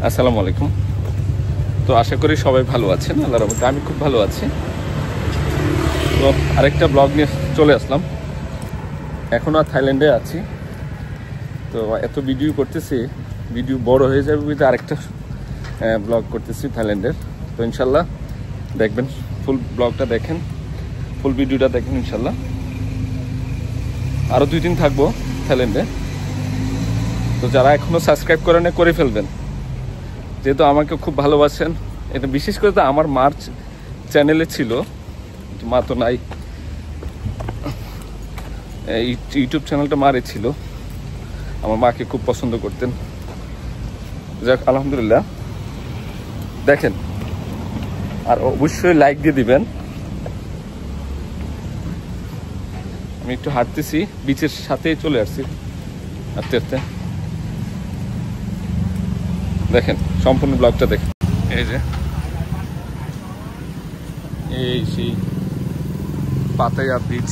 আসসালামু আলাইকুম। তো আশা করি সবাই ভালো আছেন, আল্লাহর রহমতে আমি খুব ভালো আছি। তো আরেকটা ব্লগ নিয়ে চলে আসলাম। এখন আর থাইল্যান্ডে আছি, তো এত ভিডিও করতেছি, ভিডিও বড় হয়ে যাবে বুঝতে আরেকটা ব্লগ করতেছি থাইল্যান্ডের। তো ইনশাল্লাহ দেখবেন, ফুল ব্লগটা দেখেন, ফুল ভিডিওটা দেখেন ইনশাল্লাহ। আরও 2 দিন থাকবো থাইল্যান্ডে, তো যারা এখনও সাবস্ক্রাইব করে না করে ফেলবেন, যেহেতু আমাকে খুব ভালোবাসেন। এটা বিশেষ করে তো আমার মার চ্যানেলে ছিল, মা তো নাই, ইউটিউব চ্যানেলটা মারে ছিল, আমার মাকে খুব পছন্দ করতেন। যাক আলহামদুলিল্লাহ, দেখেন আর অবশ্যই লাইক দিয়ে দিবেন। আমি একটু হাঁটতেছি, বিচের সাথেই চলে আসছি হাঁটতে হাঁটতে। দেখেন সম্পূর্ণ ব্লগটা দেখেন। এই যে এই সেই পাতায়া বিচ,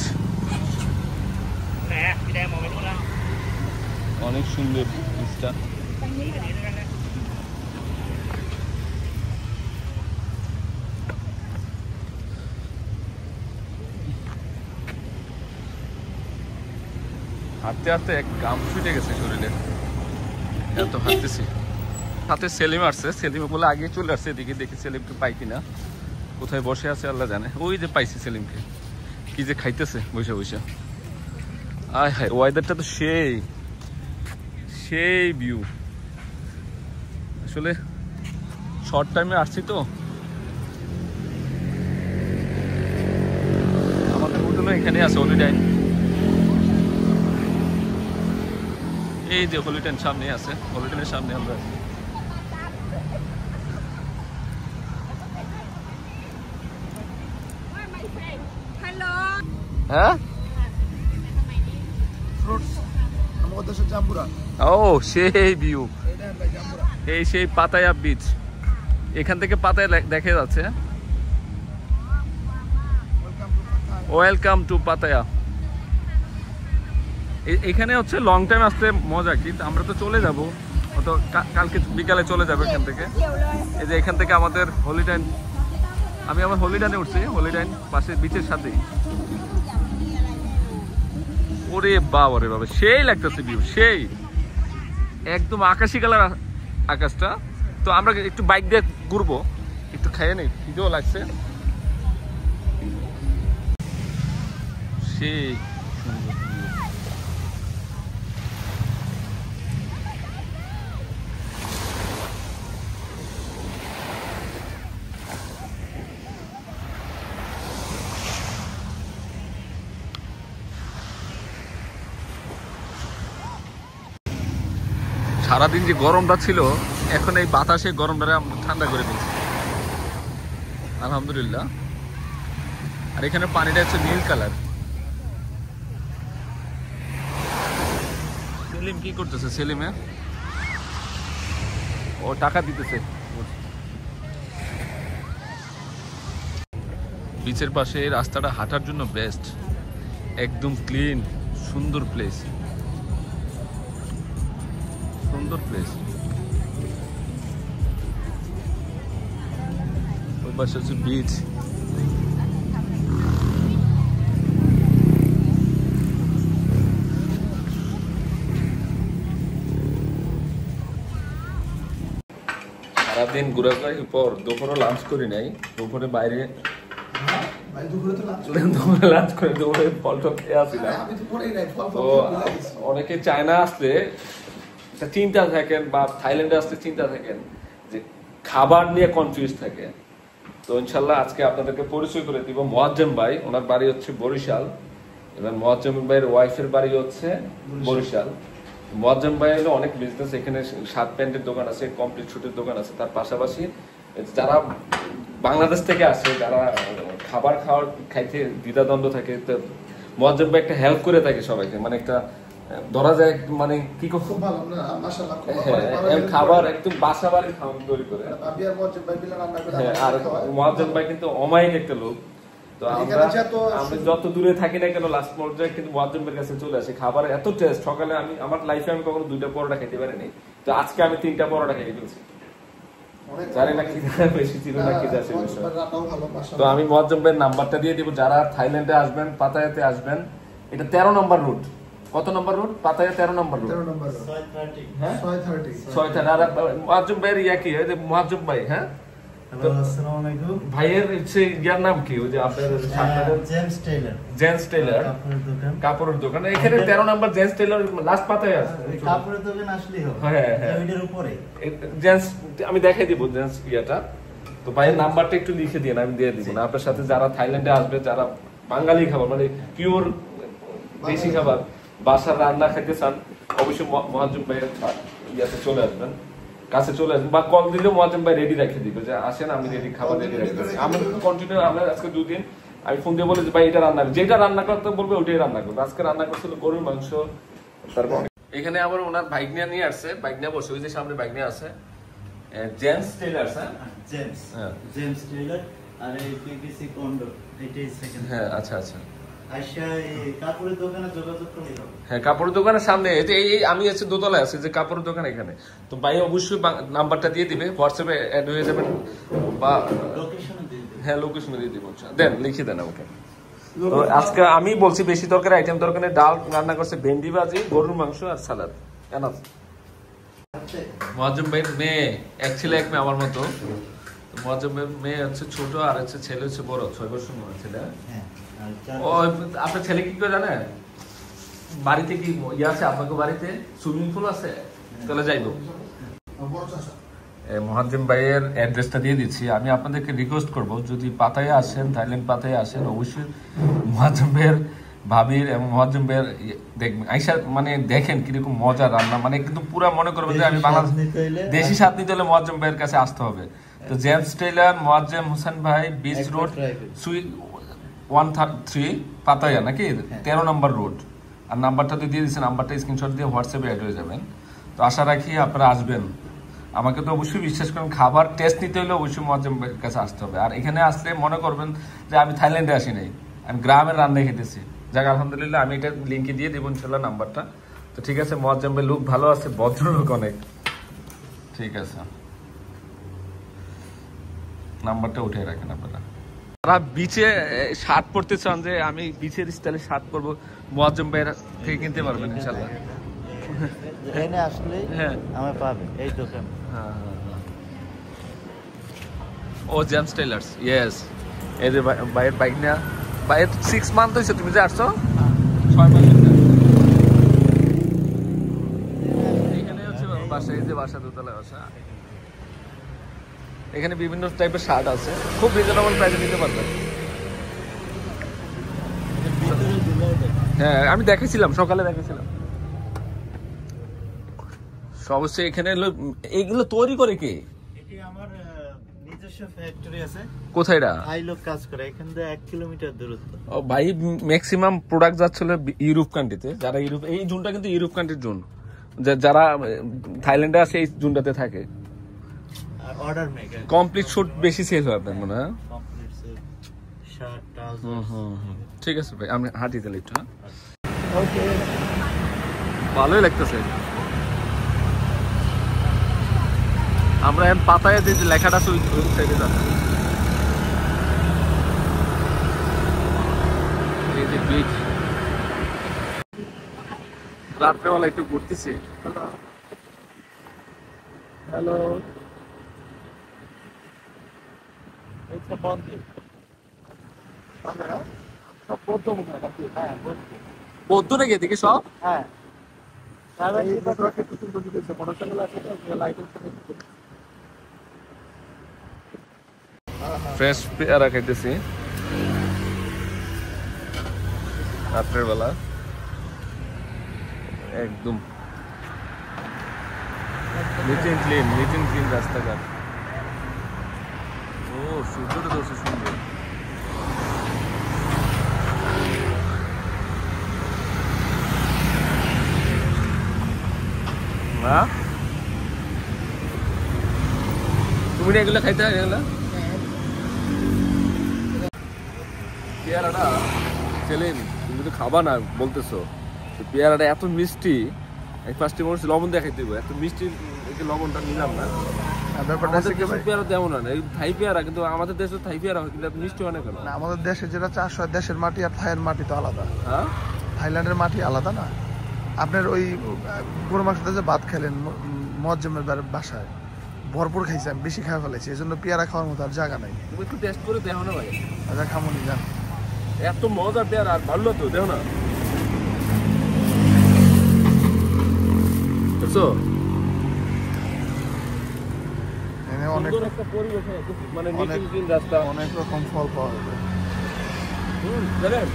অনেক সুন্দর বিচটা। হাঁটতে হাঁটতে এক গাম ছুটে গেছে শরীরে, এত হাঁটতেছি। হাতে সেলিম আসছে, সেলিমে বলে আগে চলে আসছে এদিকে, দেখি সেলিমকে পাই কিনা, কোথায় বসে আছে আল্লাহ জানে। ওই যে পাইছি সেলিমকে, কি যে খাইতেছে বসে বসে। আয় হায়, ওয়েদারটা তো সেই সেই ভিউ। আসলে শর্ট টাইমে আসছি তো, আমাদের হোটেলও এখানে আছে, হলিডাইন। এই যে হলিডাইন সামনে আছে, হলিডাইনের সামনে আমরা আছি। হ্যাঁ, ও সেই ভিউ, এই সেই পাতায়া বিচ। এখান থেকে পাতায়া দেখা যাচ্ছে। Welcome to Pattaya. এখানে হচ্ছে লং টাইম আসতে মজা, কিন্তু আমরা তো চলে যাব, তো কালকে বিকালে চলে যাবো এখান থেকে। এই যে এখান থেকে আমাদের হলিডাইন, আমি আমার হলিডাইনে উঠছি, হলিডাইন পাশে বিচের সাথেই। ওরে বাবা রে বাবা, সেই লাগতেছে ভিউ, সেই একদম আকাশি কালার আকাশটা। তো আমরা একটু বাইক দিয়ে ঘুরবো, একটু খেয়ে নেই, খিদেও লাগছে। সেই সারাদিন যে গরমটা ছিল, এখন এই বাতাসে গরমটা আমরা ঠান্ডা করে দিচ্ছি আলহামদুলিল্লাহ। আর এখানে পানিটা হচ্ছে নীল কালার। সেলিম কি করতেছে? সেলিমে ও টাকা দিতেছে। বিচের পাশে রাস্তাটা হাঁটার জন্য বেস্ট, একদম ক্লিন, সুন্দর প্লেস, সুন্দর প্লেস। ওই পাশে হচ্ছে বিচ। সারাদিন ঘোরাঘুরির পর দুপুরে লাঞ্চ করি নাই, দুপুরে বাইরে দুপুরে লাঞ্চ করে দুপুরে ফল টল খেয়ে আসছিলাম। তো অনেকে চায়না আসলে চিন্তা থাকেন বা থাইল্যান্ডে আসলে চিন্তা থাকেন যে খাবার নিয়ে কনফিউজ থাকে। তো ইনশাল্লাহ আজকে আপনাদেরকে পরিচয় করে দিব মোয়াজ্জেম ভাই, ওনার বাড়ি হচ্ছে বরিশাল, এবং মোয়াজ্জেম ভাইয়ের ওয়াইফের বাড়ি হচ্ছে বরিশাল। মোয়াজ্জেম ভাই হলো অনেক বিজনেস, এখানে শার্ট প্যান্টের দোকান আছে, কমপ্লিট শুটের দোকান আছে, তার পাশাপাশি যারা বাংলাদেশ থেকে আসে, যারা খাবার খাইতে দ্বিধাদ্বন্দ্ব থাকে, তো মোয়াজ্জেম ভাই একটা হেল্প করে থাকে সবাইকে, মানে একটা ধরা যায় মানে কি খুব ভালো না মাশাআল্লাহ, খাবার একদম বাসা বাড়ির খাবার তৈরি করে। আর মোয়াজ্জেম ভাই কিন্তু অমায়িক একটা লোক। তো আমরা যত দূরে থাকি না কেন লাস্ট পর্যায়ে কিন্তু মোয়াজ্জেম ভাইয়ের কাছে চলে আসি। খাবার এত টেস্ট, সকালে আমার লাইফে আমি কখনো 2টা পরোটা খেতে পারিনি, তো আজকে আমি 3টা পরোটা খেয়ে ফেলছি। জানি না কি বেশি ছিল না কি যাচ্ছে। তো আমি মোয়াজ্জেম ভাইয়ের নাম্বারটা দিয়ে দিব, যারা থাইল্যান্ডে আসবেন, পাতায়াতে আসবেন। এটা 13 নম্বর রুট। কত নম্বর রুট? পাতায়া 13 নম্বর রুট। 630। আর মোয়াজ্জেম ভাইয়ের ইয়া কি মোয়াজ্জেম ভাই? হ্যাঁ, আসসালামু আলাইকুম। ভাইয়ের ইয়ার নাম কি? ওই যে আপনাদের জেন্টস টেইলার কাপড়ের দোকান। এখানে 13 নম্বর জেন্টস টেইলার লাস্ট পাতায় আছে। কাপড়ের দোকান আসলেই হবে। হ্যাঁ হ্যাঁ, এর উপরে জেন্টস আমি দেখাই দিব জেন্টস ইয়াটা। তো ভাইয়ের নাম্বারটা একটু লিখে দিন, আমি দিয়ে দিব না। আপনার সাথে যারা থাইল্যান্ডে আসবে, যারা বাঙালি খাবার মানে পিওর দেশি খাবার বাসার রান্না খেতে চান, অবশ্যই মোয়াজ্জেম ভাইয়ের ইয়াতে চলে আসবেন, কাছে চলে আসবেন, বা কল দিলেও মোয়াজ্জেম ভাই রেডি রেখে দিবে যে আসেন, আমি রেডি খাবার রেডি রাখতেছি। আমি কন্টিনিউ, আমরা আজকে 2 দিন আমি ফোন দিয়ে বলে যে ভাই এটা রান্না, যেটা রান্না করতে বলবে ওটাই রান্না করবে। আজকে রান্না করছিল গরুর মাংস। তারপর এখানে আবার ওনার বাইক নিয়ে আসছে, বাইক নিয়ে বসে, ওই যে সামনে বাইক নিয়ে আছে। Gents tailor, gents tailor. আর এই পিপিসি কন্ডো, এটাই সেকেন্ড। হ্যাঁ, আচ্ছা আচ্ছা। কাপড়ের দোকানে যোগাযোগ করলে হবে। হ্যাঁ, কাপড়ের দোকানের সামনে এই আমি আছি দোতলায় আছি, যে কাপড়ের দোকান এখানে। তো ভাই অবশ্যই নাম্বারটা দিয়ে দিবে, হোয়াটসঅ্যাপে অ্যাড হয়ে যাবেন, বা লোকেশনে দিয়ে দিবে। হ্যাঁ, লোকেশনে দিয়ে দিব। দেন লিখে দেন ওকে। তো আজকে আমি বলছি বেশি তরকারি আইটেম দরকার, ডাল রান্না করছে, ভেন্ডি ভাজি, গরুর মাংস আর সালাদ। এনাফ। মোয়াজ্জেম ভাইয়ের মেয়ে, এক ছেলে এক মেয়ে আমার মতো। মোয়াজ্জেম ভাইয়ের মেয়ে হচ্ছে ছোট, আর হচ্ছে ছেলে হচ্ছে বড়, 6 বছর ছেলে। ও আপনার ছেলে কি করে জানে? বাড়িতে কি ইয়ে আছে আপনাকে? বাড়িতে সুইমিং পুল আছে? তাহলে যাইব। মোয়াজ্জেম ভাইয়ের অ্যাড্রেসটা দিয়ে দিচ্ছি। আমি আপনাদেরকে রিকোয়েস্ট করব, যদি পাতায় আসেন, থাইল্যান্ড পাতায় আসেন, অবশ্যই মোয়াজ্জেম ভাইয়ের ভাবির এবং মোয়াজ্জেম ভাইয়ের দেখবেন, আইসা মানে দেখেন কিরকম মজা রান্না, মানে কিন্তু পুরা মনে করবেন যে আমি বাংলাদেশ দেশি স্বাদ নিতে হলে মোয়াজ্জেম ভাইয়ের কাছে আসতে হবে। তো জেন্টস টেইলার মোয়াজ্জেম হোসেন ভাই, বিচ রোড, 113 পাতায়া, নাকি 13 নম্বর রোড। আর নাম্বারটা তো দিয়ে দিচ্ছেন, নাম্বারটা স্ক্রিনশট দিয়ে হোয়াটসঅ্যাপে অ্যাড হয়ে যাবেন। তো আশা রাখি আপনারা আসবেন। আমাকে তো অবশ্যই বিশ্বাস করেন, খাবার টেস্ট নিতে হলে অবশ্যই মোয়াজ্জেম ভাইয়ের কাছে আসতে হবে। আর এখানে আসলে মনে করবেন যে আমি থাইল্যান্ডে আসি নাই, আমি গ্রামের রান্না খেতেছি। যাক আলহামদুলিল্লাহ, আমি এটা লিঙ্কে দিয়ে দেবো ইনশাল্লাহ নাম্বারটা। তো ঠিক আছে, মোয়াজ্জেম ভাই লোক ভালো আছে, ভদ্রলোক অনেক। ঠিক আছে, নাম্বারটা উঠে রাখেন আপনারা। যারা বিচে শার্ট পরতে চান, যে আমি বিচের স্টাইলে শার্ট পরবো, মোয়াজ্জেম ভাইয়ের থেকে কিনতে পারবেন ইনশাল্লাহ। এখানে আসলে হ্যাঁ আমি পাবে এই দোকান। হ্যাঁ, ও জেন্টস টেইলার্স, ইয়েস। এই যে ভাইয়ের বাইক না, ভাইয়ের 6 মান্থ হয়েছে তুমি যে আসছো? 6 মাস হয়েছে। এখানে হচ্ছে বাসা, এই যে বাসা, দোতলায় বাসা। এখানে বিভিন্ন টাইপের শার্ট আছে, খুব রিজনেবল প্রাইসে নিতে পারবেন। হ্যাঁ, আমি দেখেছিলাম, সকালে দেখেছিলাম। অবশ্যই এখানে এইগুলো তৈরি করে কে? এটি আমার নিজস্ব ফ্যাক্টরি আছে। কোথায় এটা? ভাই লোক কাজ করে, এখান থেকে 1 কিলোমিটার দূরত্ব। ও ভাই, ম্যাক্সিমাম প্রোডাক্ট যাচ্ছিল ইউরোপ কান্ট্রিতে। যারা ইউরোপ, এই জোনটা কিন্তু ইউরোপ কান্ট্রির জোন, যারা থাইল্যান্ডে আছে এই জোনটাতে থাকে। আর অর্ডার মেকার কমপ্লিট শুট বেশি সেল হয় আপনার মনে হয়? Complete sale, shirt, trouser. ঠিক আছে ভাই, আমি হাঁটি তাহলে একটু। ওকে, ভালোই লাগতেছে। আমরা এখন পাতায় যে লেখাটা আছে ওই সাইডে যাচ্ছি। এই যে বিচ, রাত্রেবেলা একটু ঘুরতেছি। হ্যালো, সব বৌদ্ধ মনে হয় নাকি? হ্যাঁ, বৌদ্ধ নাকি এদিকে সব? হ্যাঁ। ফ্রেশ পেয়ারা খাইতেছি রাত্রের বেলা, একদম নিট এন্ড ক্লিন রাস্তাঘাট। ও সূর্যটা তো সুন্দর। না তুমি না এগুলো খাইতে হয় এগুলা? পেয়ারাটা সেলিম তুমি তো খাবা না বলতেছো, পেয়ারাটা এত মিষ্টি, ফার্স্টে মনে হচ্ছে লবণ দিয়ে খাইতে হবে, এত মিষ্টি লবণটা নিলাম না। পেয়ারা তেমন হয় না, থাই পেয়ারা, কিন্তু আমাদের দেশে থাই পেয়ারা হয় কিন্তু মিষ্টি হয় না কেন? আমাদের দেশে যেটা চাষ হয়, দেশের মাটি আর থাইয়ের মাটি তো আলাদা। হ্যাঁ, থাইল্যান্ডের মাটি আলাদা না। আপনার ওই গরু মাংসতে যে ভাত খেলেন মজ্জমের বাসায়, ভরপুর খাইছি, আমি বেশি খাওয়া ফেলেছি, এই জন্য পেয়ারা খাওয়ার মতো আর জায়গা নাই। তুমি একটু টেস্ট করে দেখো না ভাই। আচ্ছা খামনি যান, এত মজার পেয়ারা, আর ভালো তো দেখো না। বুঝছো অনেক একটা পরিবেশ, মানে রাস্তা, অনেক রকম ফল পাওয়া যাবে। জানেন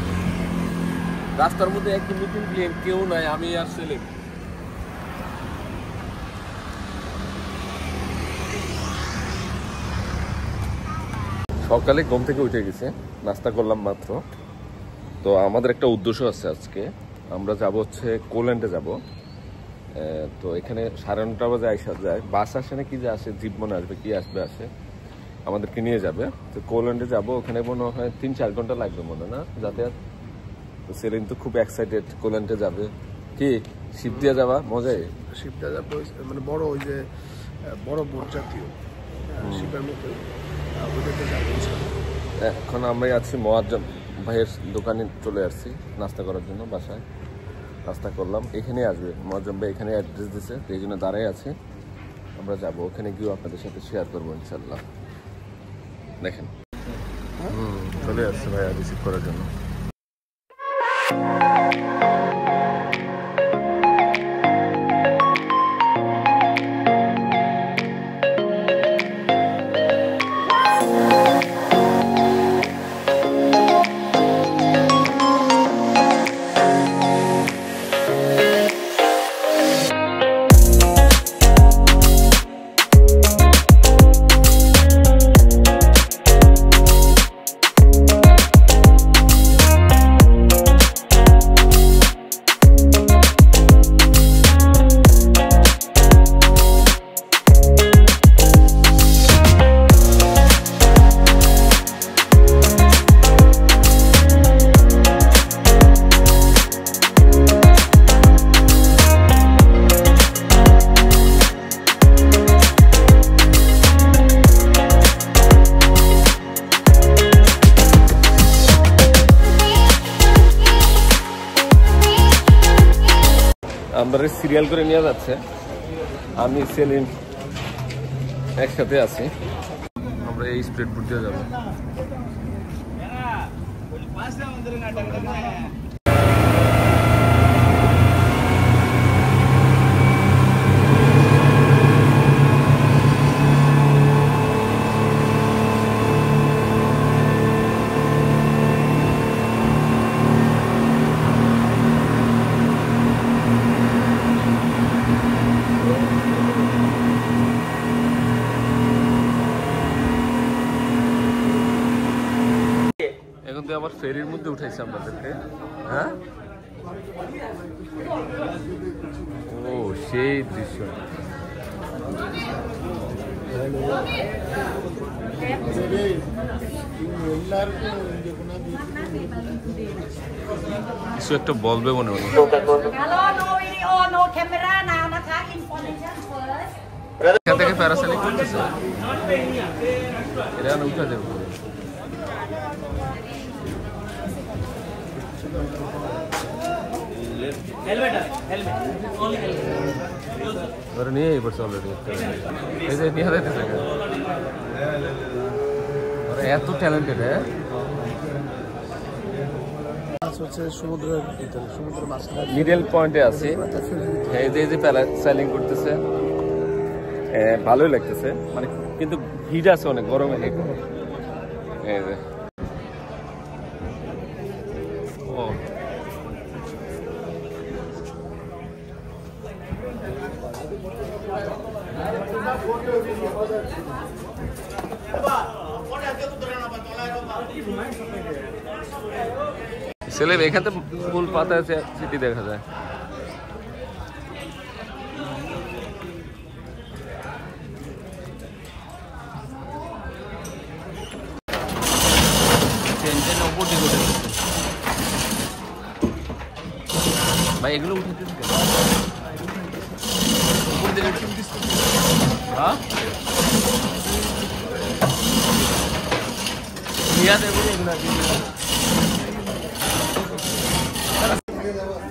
রাস্তার মধ্যে একদম নতুন ক্লিন, কেউ নাই, আমি আর সেলিম। সকালে ঘুম থেকে উঠে গেছে, নাস্তা করলাম মাত্র। তো আমাদের একটা উদ্দেশ্য আছে আজকে, আমরা যাব হচ্ছে কোল্যান্ডে যাব। তো এখানে 9:30 বাজে আইসা যায়, বাস আসে না কি যে আসে, জিপ মনে আসবে, কি আসে আমাদেরকে নিয়ে যাবে। তো কোল্যান্ডে যাব, ওখানে মনে হয় 3-4 ঘন্টা লাগবে মনে না যাতায়াত। তো সেলিম তো খুব এক্সাইটেড, কোল্যান্ডে যাবে। কি শিপ দিয়ে যাওয়া মজাই? শিপটা মানে বড়, ওই যে বড় বোট জাতীয় শিপের মতো, ওইটাতে যাবো। এখন আমরা আছি মোয়াজ্জম ভাইয়ের দোকানে, চলে আসছি নাস্তা করার জন্য। বাসায় নাস্তা করলাম, এখানে আসবে মোয়াজ্জম ভাই, এখানে অ্যাড্রেস দিছে, এই জন্য দাঁড়াই আছে। আমরা যাব, ওখানে গিয়েও আপনাদের সাথে শেয়ার করবো ইনশাল্লাহ। দেখেন চলে আসছে ভাইয়া রিসিভ করার জন্য। আমরা সিরিয়াল করে নিয়ে যাচ্ছে, আমি সেলিম একসাথে আছি। আমরা এই স্প্রেড বুট দিয়ে যাবো। এখন তো আবার ফেরির মধ্যে উঠাইছে আমাদেরকে। হ্যাঁ, ও সেই দৃশ্য। কিছু একটা বলবে মনে হয়। এখান থেকে প্যারাসাইলিং করতেছে, এটা উঠা দেবো। ধরে নিয়ে এই পড়ছে অলরেডি, এই যে নিয়ে যাইতেছে এত ট্যালেন্টেড। হ্যাঁ হচ্ছে সমুদ্রের ভিতরে, সমুদ্রের মাঝখানে মিডল পয়েন্টে আছি। এই যে প্যারাসাইলিং করতেছে, ভালোই লাগতেছে, মানে কিন্তু ভিড় আছে অনেক, গরমে এই যে ও ছেলে এখানে তো ফুল পাতা আছে, সিটি দেখা যায়। ভাই এগুলো উঠে হ্যাঁ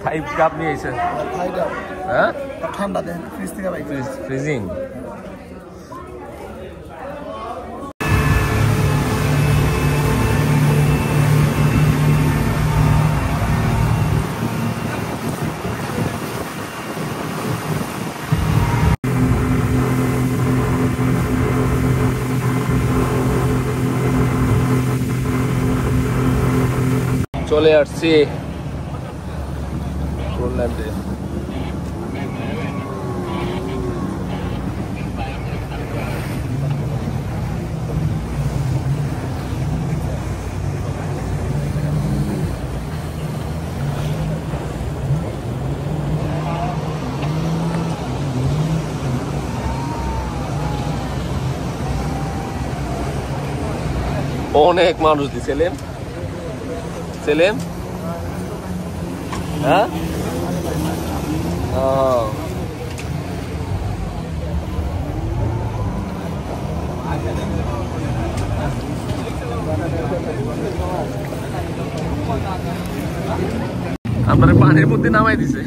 ফাইভ কাপ নিয়ে এসে হ্যাঁ ঠান্ডা দেন ফ্রিজ থেকে বাইক ফ্রিজিং। চলে আসছি পোল্যান্ডে। অনেক মানুষ দিছিলেন সেলেম হ্যাঁ আপনার পানির মধ্যে নামাই দিছে।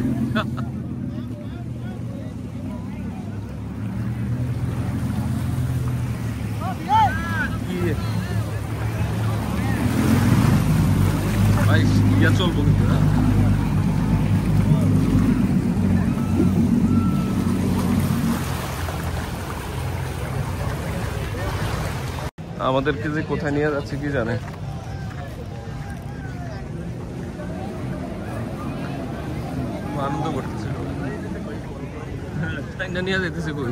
ইয়া চলবো কিন্তু আমাদেরকে যে কোথায় নিয়ে যাচ্ছে কি জানে। আনন্দ করতেছে, নিয়ে যেতেছে কই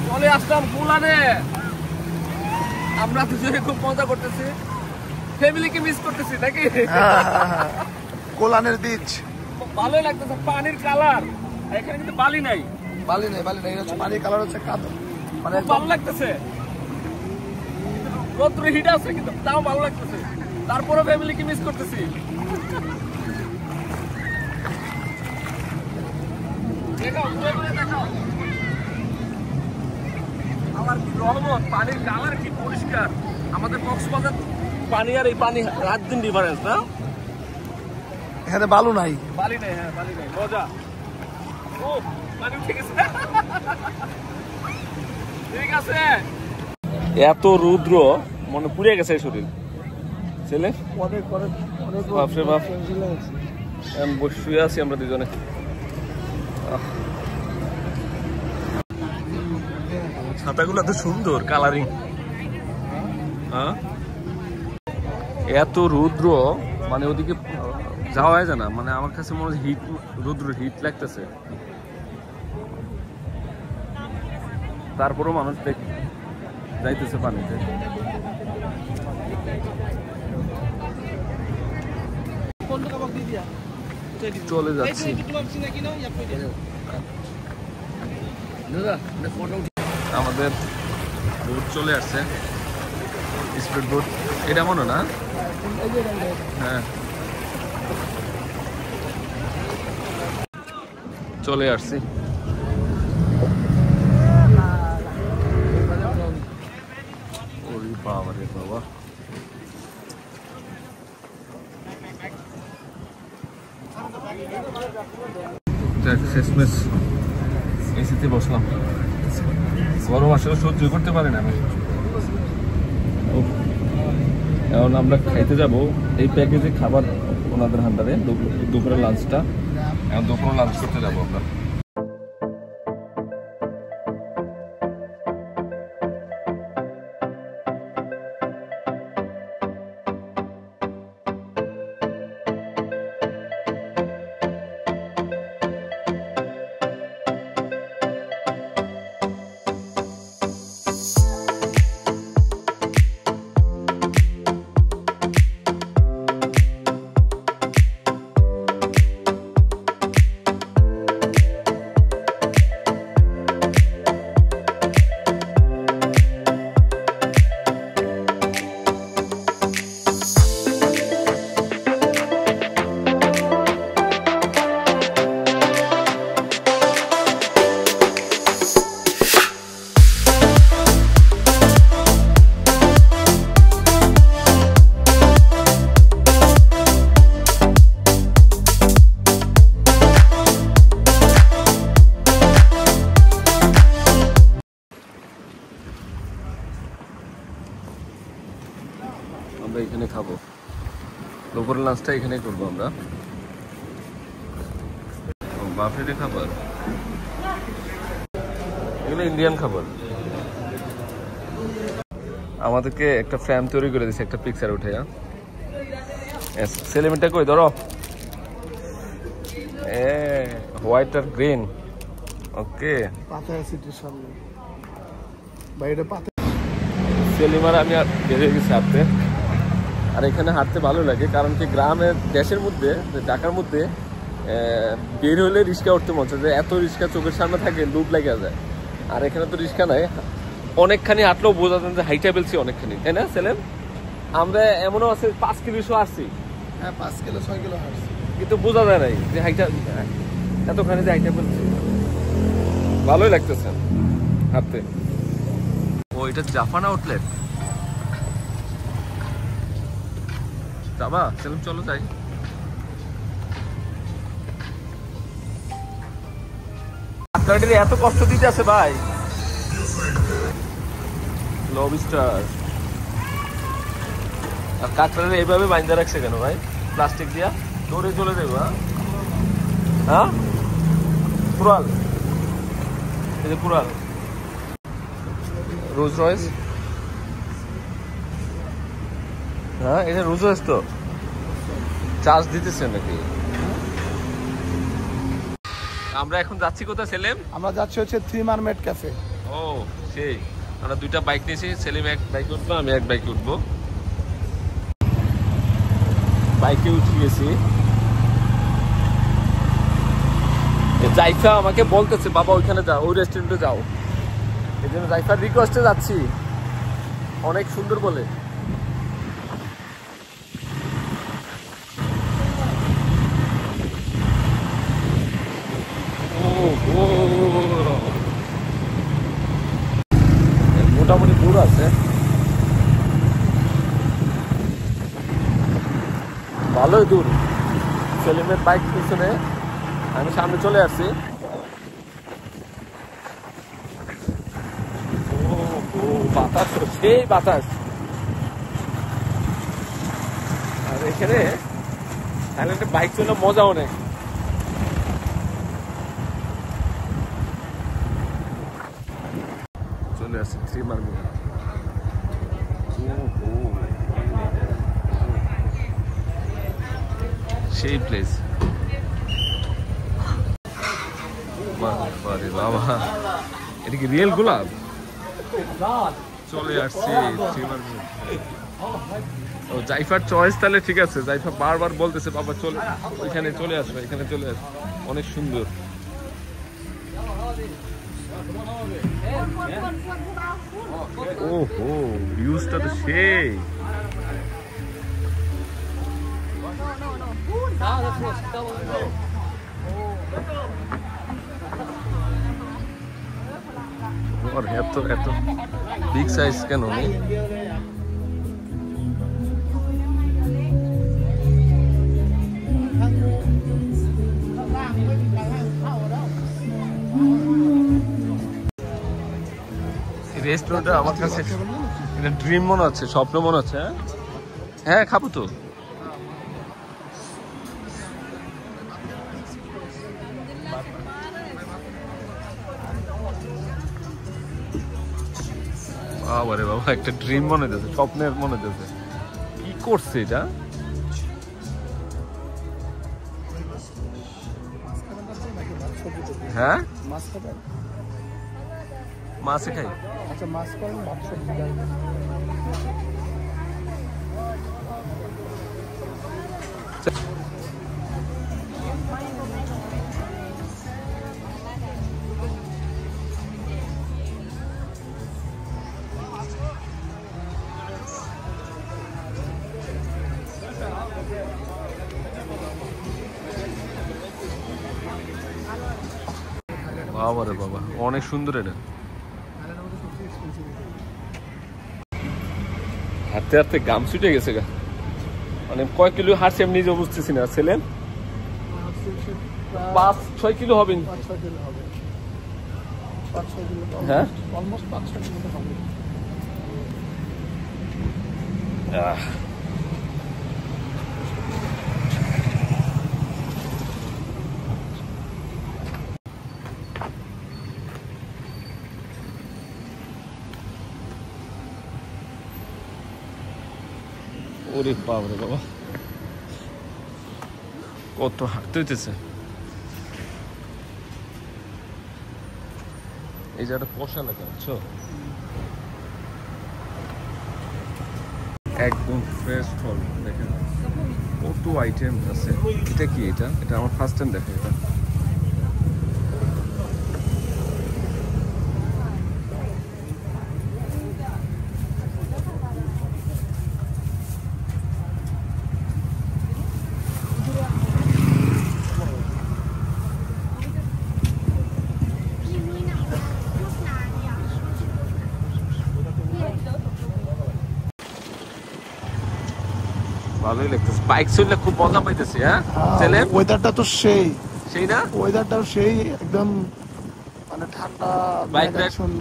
চলে আসলাম পোল্যান্ডে। আমরা দুজনে খুব মজা করতেছি, ফ্যামিলিকে মিস করতেছি নাকি? কোলানের বীচ ভালোই লাগতেছে, পানির কালার এখানে কিন্তু বালি নাই, বালি নেই এটা হচ্ছে পানির কালার হচ্ছে কালো, মানে ভালো লাগতেছে। রোদ্র হিট আছে কিন্তু তাও ভালো লাগতেছে, তারপরে ফ্যামিলিকে মিস করতেছি। আমার কি রহমত, পানির কালার কি পরিষ্কার। আমাদের কক্সবাজার পানি আর এই পানি রাত দিন ডিফারেন্স না? এখানে বালু নাই, বালি নেই, হ্যাঁ বালি নেই, মজা। ও পানি উঠে গেছে, ঠিক আছে। এত রুদ্র মনে পুড়ে গেছে শরীর ছেলে, বাপরে বাপ। শুয়ে আছি আমরা দুজনে। ছাতাগুলো তো সুন্দর কালারিং, হ্যাঁ এত রুদ্র মানে ওদিকে যাওয়া যায় না, মানে আমার কাছে মনে হচ্ছে হিট, রুদ্র হিট লাগতেছে। তারপরেও মানুষ যাইতেছে পানিতে। চলে যাচ্ছি, আমাদের বোট চলে আসছে, স্পিড বোট। এটা মনে না, হ্যাঁ চলে আসছি। ওরে বাবা রে বাবা, শেষমেশ এসিতে বসলাম। গরম আসলে সহ্য করতে পারি না আমি। এখন আমরা খাইতে যাব এই প্যাকেজে খাবার ওনাদের হান্ডারে দুপুরের লাঞ্চটা। এখন দুপুরের লাঞ্চ করতে যাবো আমরা। আমরা এখানে খাবো, দুপুরের লাঞ্চটা এখানে করবো আমরা। বাফেটে খাবার, এগুলো ইন্ডিয়ান খাবার। আমাদেরকে একটা ফ্রেম তৈরি করে দিচ্ছে, একটা পিকচার উঠে। সেলিমেন্টটা কই ধরো, হোয়াইট আর গ্রিন। ওকে, সেলিমার আমি আর বের হয়ে গেছি হাঁটতে। আর এখানে হাঁটতে ভালো লাগে, কারণ কি গ্রামের দেশের মধ্যে, ঢাকার মধ্যে বের হলে রিক্সা উঠতে মন চায়, যে এত রিক্সা চোখের সামনে থাকে লুপ লেগে যায়। আর এখানে তো রিক্সা নাই, অনেকখানি হাঁটলেও বোঝা যায় যে হাইটা ফেলছি অনেকখানি, তাই না সেলেম? আমরা এমনও আছে 5 কিলো আসছি, হ্যাঁ 5 কিলো 6 কিলো হাঁটছি, কিন্তু বোঝা যায় নাই যে হাইটা এতখানি যে হাইটা ফেলছি। ভালোই লাগতেছে হাঁটতে। ও এটা জাফান আউটলেট, যাবা সেলিম? চলো যাই। এত কষ্ট দিতে আছে ভাই। লবস্টার আর কাঁকড়ারে এইভাবে বাইন্ধা রাখছে কেন ভাই? প্লাস্টিক দিয়া দৌড়ে চলে যাবো। হ্যাঁ কুড়াল, এই যে কুড়াল। রোজ রয়েস, হ্যাঁ এটা রোজ রয়েস তো চার্জ দিতেছে নাকি? আমরা এখন যাচ্ছি কোথায় সেলিম? আমরা যাচ্ছি হচ্ছে 3 মারমেড ক্যাফে। ও সেই, আমরা দুইটা বাইক নিয়েছি, সেলিম এক বাইকে উঠবো, আমি এক বাইকে উঠবো। বাইকে উঠে গেছি। জাইফা আমাকে বলতেছে বাবা ওইখানে যাও, ওই রেস্টুরেন্টে যাও। এই জন্য জাইফার রিকোয়েস্টে যাচ্ছি, অনেক সুন্দর বলে। মোটামুটি দূর আছে, ভালোই দূর। সেলিমের বাইক পিছনে, আমি সামনে চলে আসছি। বাতাস, সেই বাতাস। আর এখানে থাইল্যান্ডে বাইক চলে মজা অনেক। চলে আসছি 3 মারমেড। সেই প্লেস, বাবা এটা কি রিয়েল গোলাপ? চলে আসছি 3 মারমেড। ও জাইফার চয়েস, তাহলে ঠিক আছে। জাইফা বারবার বলতেছে বাবা চলে ওইখানে চলে আসবে, এখানে চলে আসবে, অনেক সুন্দর। ওহো ভিউজটা তো সেই। এত এত বিগ সাইজ কেন? রেস্টুরেন্টটা আমার কাছে ড্রিম মনে হচ্ছে, স্বপ্ন মনে হচ্ছে। হ্যাঁ খাবো তো। বাবারে বাবা, একটা ড্রিম মনে হচ্ছে, স্বপ্নের মনে হচ্ছে। কি করছে এটা? হ্যাঁ মাছে খাই। আচ্ছা মাছ করেন, ভাত সবজি দেয়। বাবারে বাবা, অনেক সুন্দর এটা। হাঁটতে হাঁটতে গাম ছুটে গেছে গা, মানে কয় কিলো হাঁটছে আমি নিজে বুঝতেছি না। ছেলে 5-6 কিলো হবে। হ্যাঁ অলমোস্ট 5-6 কিলো হবে। ওরে বাবারে বাবা, কত হাঁটতে হইতেছে। এই জায়গাটা পোষা লাগে, বুঝছো? একদম ফ্রেশ ফল দেখেন, কত আইটেম আছে। এটা কি? এটা আমার ফার্স্ট টাইম দেখে। এটা ভালোই লাগতেছে, বাইক চললে খুব মজা পাইতেছি। হ্যাঁ ছেলে, ওয়েদারটা তো সেই না ওয়েদারটাও সেই, একদম মানে ঠান্ডা, বাইক রাইড শূন্য।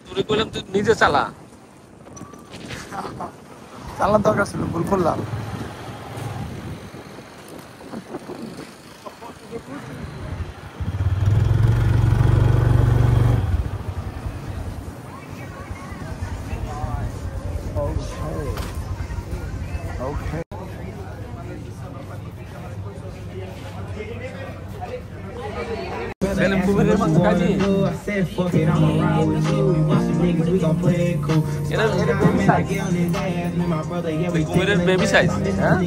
তুই বললাম তুই নিজে চালা, চালান দরকার ছিল, ভুল করলাম। Okay. ছেলে কুমিরের মাংস খাইছি। কুমিরের বেবি সাইজ। হ্যাঁ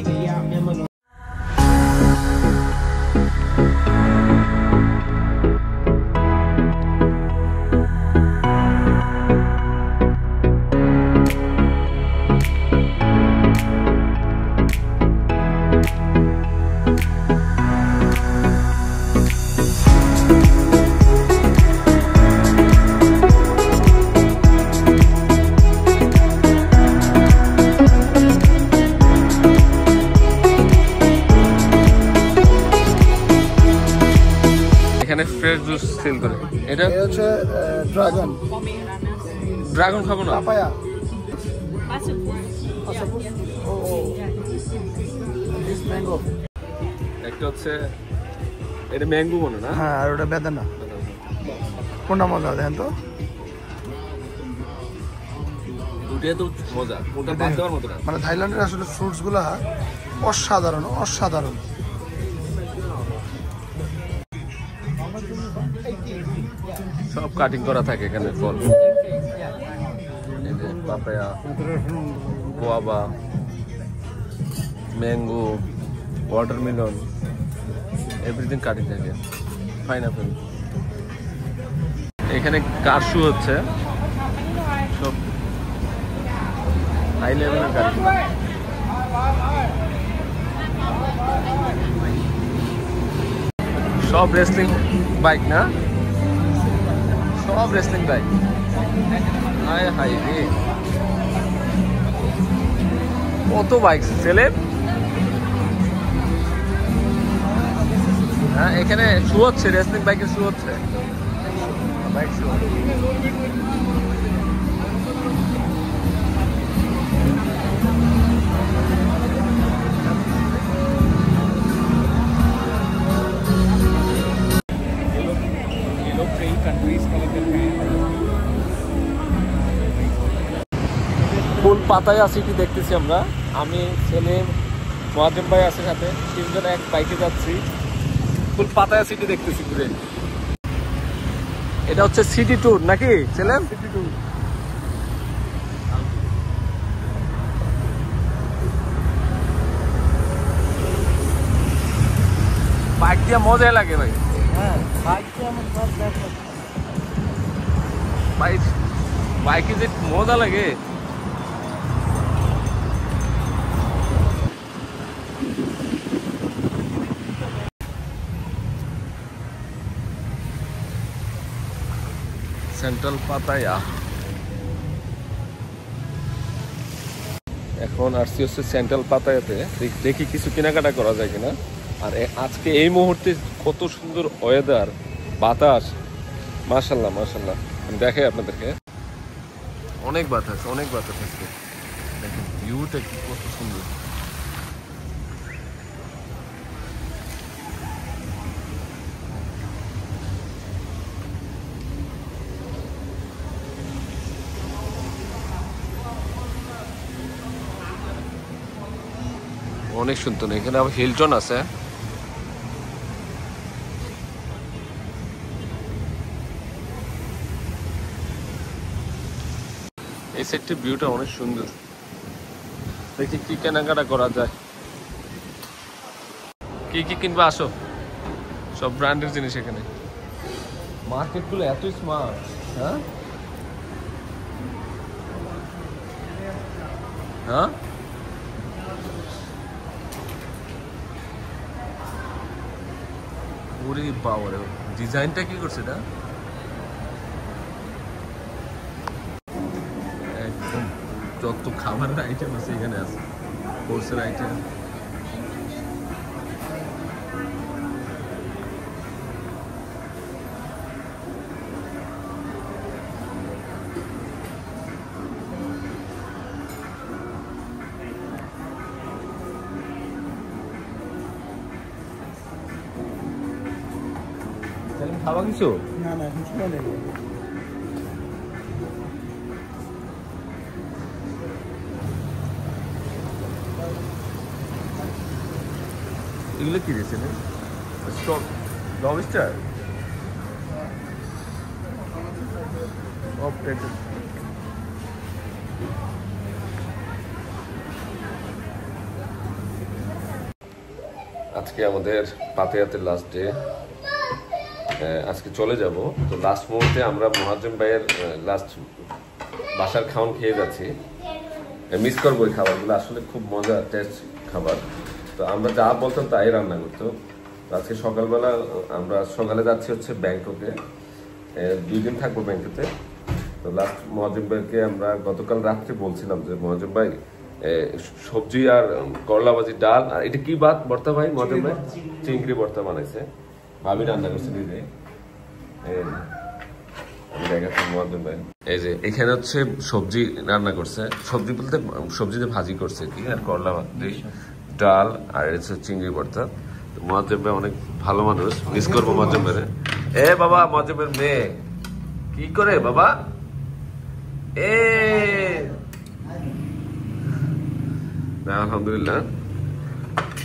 এখানে ফ্রেশ জুস সেল করে। এটা হচ্ছে ড্রাগন। ড্রাগন খাবো না, পাপায়া। ম্যাঙ্গো। একটা হচ্ছে এটা ম্যাঙ্গো মনে না? হ্যাঁ, আর ওটা বেদানা। কোনটা মজা দেখেন তো? দুটোই তো মজা, কোনটা বাদ দেওয়ার মতো না। মানে থাইল্যান্ডের আসলে ফ্রুটস গুলা অসাধারণ, অসাধারণ। সব কাটিং করা থাকে এখানে ফল, এই যে papaya, guava, mango, watermelon, everything cutting থাকে। পাইনাপেল। এখানে কারশু হচ্ছে, সব হাই লেভেলের কাটিং। সব রেসলিং বাইক না, সব রেসলিং বাইক। হায় হায় রে, কত বাইক ছেলে। হ্যাঁ এখানে শু হচ্ছে, রেসলিং বাইকের শু হচ্ছে, বাইক শু। পাতায়া সিটি দেখতেছি আমরা, আমি ছেলে মোয়াজ্জেম ভাই আছে সাথে, তিনজন এক বাইকে যাচ্ছি, ফুল পাতায়া সিটি দেখতেছি ঘুরে। এটা হচ্ছে সিটি ট্যুর নাকি ছেলে? City tour. বাইক দিয়ে মজাই লাগে ভাই। হ্যাঁ, বাইক দিয়ে আমার সব দেখা। বাইকে যে মজা লাগে। সেন্ট্রাল পাতায়া, এখন আসছি হচ্ছে সেন্ট্রাল পাতায়াতে, দেখি কিছু কেনাকাটা করা যায় কিনা। আর আজকে এই মুহূর্তে কত সুন্দর ওয়েদার, বাতাস, মাশাল্লাহ মাশাল্লাহ। আমি দেখাই আপনাদেরকে, অনেক বাতাস আজকে। দেখেন ভিউটা কি কত সুন্দর। অনেক সুন্দর। এখানে আবার হিলটন আছে। এই সাইডটির ভিউটা অনেক সুন্দর। দেখি কি কেনাকাটা করা যায়, কি কি কিনবা আসো। সব ব্র্যান্ডের জিনিস এখানে। মার্কেটগুলো এত স্মার্ট। হ্যাঁ হ্যাঁ, ওরে বাবারে, ডিজাইনটা কি করছে এটা, একদম যত খাবারের আইটেম আছে এখানে আছে, কোর্সের আইটেম। খাওয়া কিছু না না, এখন সময় নেই। এগুলো কি দিয়েছে? লবস্টার আজকে আমাদের পাতায়াতের লাস্ট ডে। আজকে চলে যাব। তো লাস্ট মুহূর্তে আমরা মোয়াজ্জেম ভাইয়ের লাস্ট বাসার খাওয়ান খেয়ে যাচ্ছি। মিস করবো এই খাবারগুলো, আসলে খুব মজা টেস্ট খাবার। তো আমরা যা বলতাম তাই রান্না করতো। আজকে সকালবেলা আমরা সকালে যাচ্ছি হচ্ছে ব্যাংককে, 2 দিন থাকবো ব্যাংককে। তো লাস্ট মোয়াজ্জেম ভাইকে আমরা গতকাল রাত্রে বলছিলাম যে মোয়াজ্জেম ভাই সবজি আর করলা ভাজি, ডাল, আর এটা কি বাত ভর্তা ভাই? মোয়াজ্জেম ভাই চিংড়ি ভর্তা বানাইছে, ভাবি রান্না করছে নিজে। এই যে এখানে হচ্ছে সবজি রান্না করছে, সবজি বলতে সবজিতে ভাজি করছে কি, আর করলা ভাজি, ডাল, আর হচ্ছে চিংড়ি ভর্তা। মোয়াজ্জেম ভাই অনেক ভালো মানুষ, মিস করবো মোয়াজ্জেম ভাই। এ বাবা, মোয়াজ্জেমের মেয়ে কি করে বাবা? এ আলহামদুলিল্লাহ,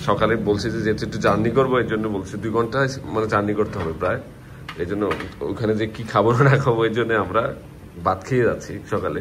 সকালে বলছি যে একটু জার্নি করবো, এই জন্য বলছি 2 ঘন্টা মানে জার্নি করতে হবে প্রায়। এই জন্য ওখানে যে কি খাবো না খাবো, এই জন্য আমরা ভাত খেয়ে যাচ্ছি সকালে।